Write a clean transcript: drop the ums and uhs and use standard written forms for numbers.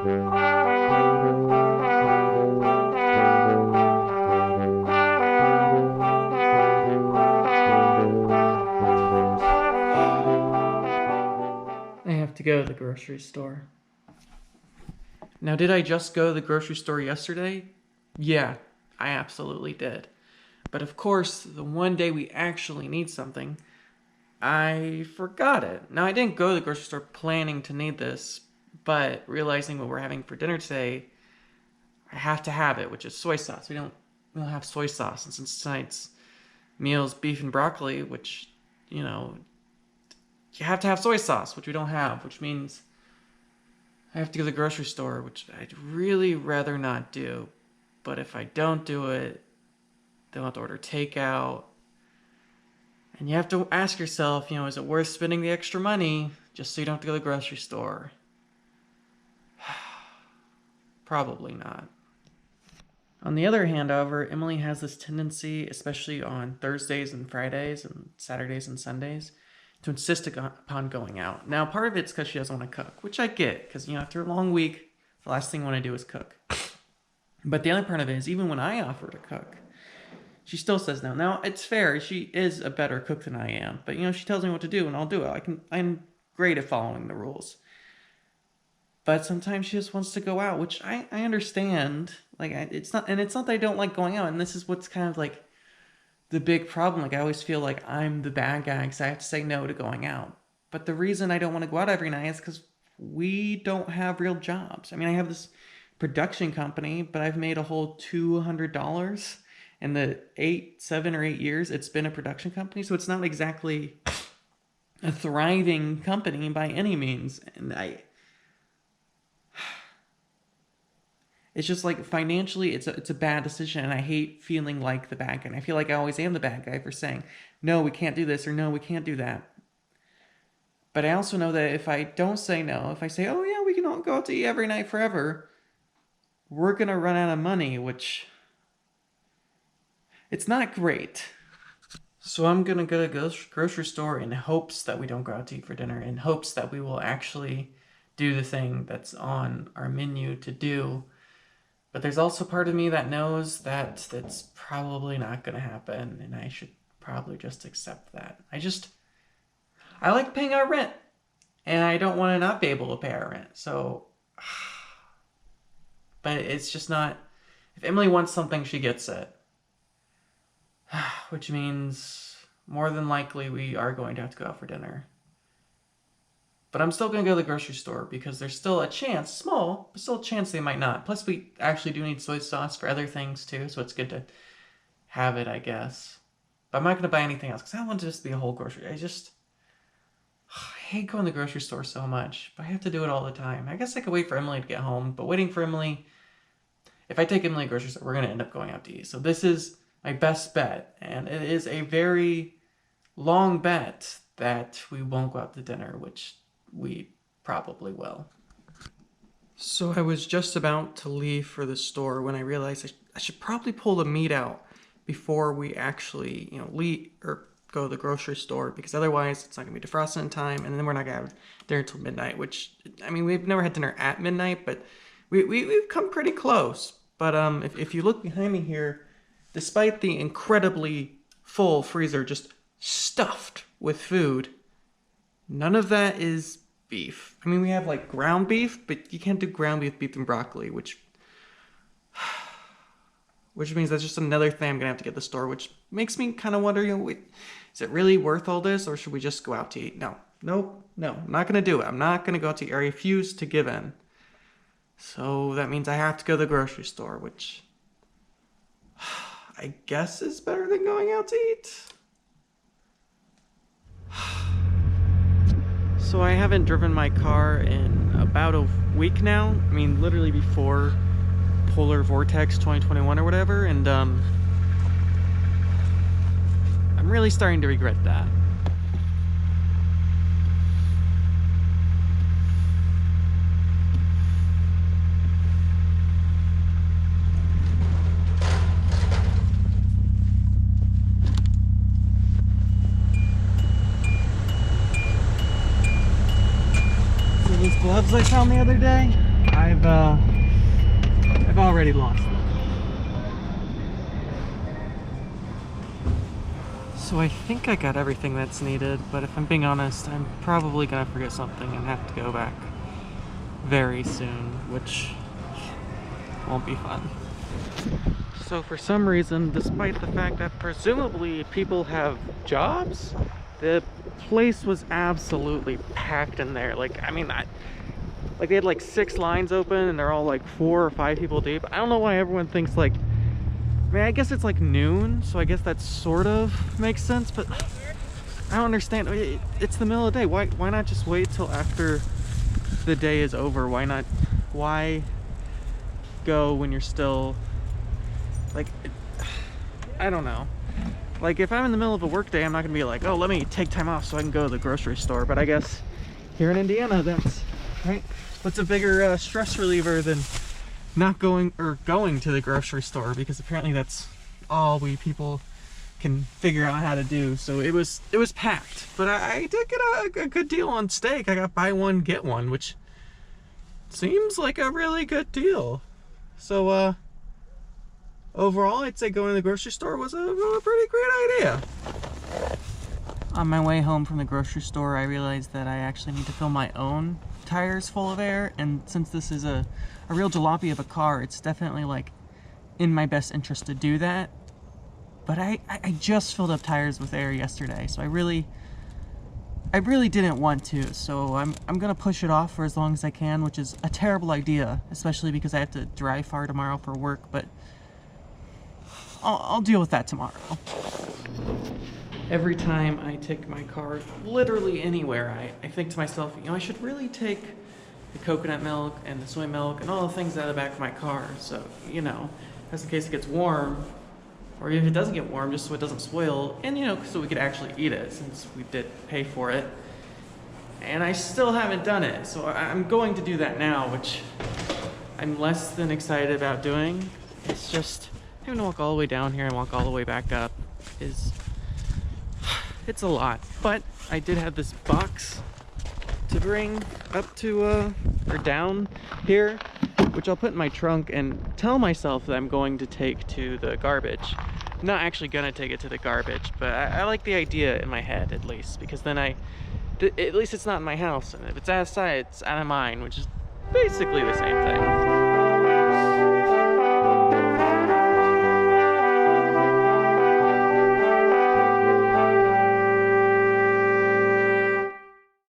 I have to go to the grocery store. Now, did I just go to the grocery store yesterday? Yeah, I absolutely did. But of course, the one day we actually need something, I forgot it. Now, I didn't go to the grocery store planning to need this, but realizing what we're having for dinner today, I have to have it, which is soy sauce. We don't have soy sauce, and since tonight's meal's beef and broccoli, which, you know, you have to have soy sauce, which we don't have, which means I have to go to the grocery store, which I'd really rather not do. But if I don't do it, then I'll have to order takeout. And you have to ask yourself, is it worth spending the extra money just so you don't have to go to the grocery store? Probably not. On the other hand, however, Emily has this tendency, especially on Thursdays and Fridays and Saturdays and Sundays, to insist upon going out. Now, part of it's because she doesn't want to cook, which I get, because, after a long week, the last thing I want to do is cook. But the other part of it is, even when I offer to cook, she still says no. Now, it's fair. She is a better cook than I am. But, she tells me what to do, and I'll do it. I'm great at following the rules. But sometimes she just wants to go out, which I understand. It's not that I don't like going out, and this is what's kind of like the big problem. I always feel like I'm the bad guy because I have to say no to going out. But the reason I don't want to go out every night is because we don't have real jobs. I have this production company, but I've made a whole $200 in the 7 or 8 years it's been a production company. So it's not exactly a thriving company by any means. And it's just like financially, it's a bad decision, and I hate feeling like the bad guy. And I feel like I always am the bad guy for saying, no, we can't do this, or no, we can't do that. But I also know that if I don't say no, if I say, oh yeah, we can all go out to eat every night forever, we're going to run out of money, which it's not great. So I'm going to go to the grocery store in hopes that we don't go out to eat for dinner, in hopes that we will actually do the thing that's on our menu to do. But there's also part of me that knows that that's probably not going to happen, and I should probably just accept that. I like paying our rent, and I don't want to not be able to pay our rent. So, but it's just not, if Emily wants something, she gets it. Which means more than likely we are going to have to go out for dinner. But I'm still going to go to the grocery store because there's still a chance, small, but still a chance they might not. Plus, we actually do need soy sauce for other things too, so it's good to have it, I guess. But I'm not going to buy anything else because I don't want it to just be a whole grocery. I hate going to the grocery store so much, but I have to do it all the time. I guess I could wait for Emily to get home, but waiting for Emily, if I take Emily to the grocery store, we're going to end up going out to eat. So this is my best bet, and it is a very long bet that we won't go out to dinner, which we probably will. So I was just about to leave for the store when I realized I should probably pull the meat out before we actually, leave or go to the grocery store, because otherwise it's not going to be defrosted in time, and then we're not going to have dinner until midnight, which, we've never had dinner at midnight, but we've come pretty close. But if you look behind me here, despite the incredibly full freezer just stuffed with food, none of that is beef. We have ground beef, but you can't do ground beef and broccoli, which means that's just another thing I'm going to have to get at the store, which makes me kind of wonder, is it really worth all this, or should we just go out to eat? No, I'm not going to do it. I'm not going to go out to eat. I refuse to give in. So that means I have to go to the grocery store, which I guess is better than going out to eat. So I haven't driven my car in about a week now. Literally before Polar Vortex 2021 or whatever, and I'm really starting to regret that. These gloves I found the other day. I've already lost them. So I think I got everything that's needed, but if I'm being honest, I'm probably gonna forget something and have to go back very soon, which won't be fun. So for some reason, despite the fact that presumably people have jobs, the place was absolutely packed in there. Like, I mean, like they had like 6 lines open and they're all like 4 or 5 people deep. I don't know why everyone thinks like, I mean, I guess it's like noon, so I guess that sort of makes sense, but I don't understand. It's the middle of the day. Why not just wait till after the day is over? Why go when you're still, like, I don't know. Like, if I'm in the middle of a work day, I'm not gonna be like, oh, let me take time off so I can go to the grocery store. But I guess here in Indiana, that's, right? What's a bigger stress reliever than not going to the grocery store, because apparently that's all we people can figure out how to do. So it was packed, but I did get a good deal on steak. I got buy one get one, which seems like a really good deal. So overall, I'd say going to the grocery store was a pretty great idea. On my way home from the grocery store, I realized that I actually need to fill my own tires full of air, and since this is a real jalopy of a car, it's definitely like in my best interest to do that. But I just filled up tires with air yesterday, so I really didn't want to, so I'm gonna push it off for as long as I can, which is a terrible idea, especially because I have to drive far tomorrow for work, but I'll deal with that tomorrow. Every time I take my car literally anywhere, I think to myself, you know, I should really take the coconut milk and the soy milk and all the things out of the back of my car, so, you know, just in case it gets warm, or if it doesn't get warm, just so it doesn't spoil, and, you know, so we could actually eat it, since we did pay for it. And I still haven't done it, so I'm going to do that now, which I'm less than excited about doing. It's just having to walk all the way down here and walk all the way back up it's a lot. But I did have this box to bring up to or down here, which I'll put in my trunk and tell myself that I'm going to take to the garbage. I'm not actually gonna take it to the garbage, but I like the idea in my head, at least, because then at least it's not in my house, and if it's outside, it's out of mine, which is basically the same thing.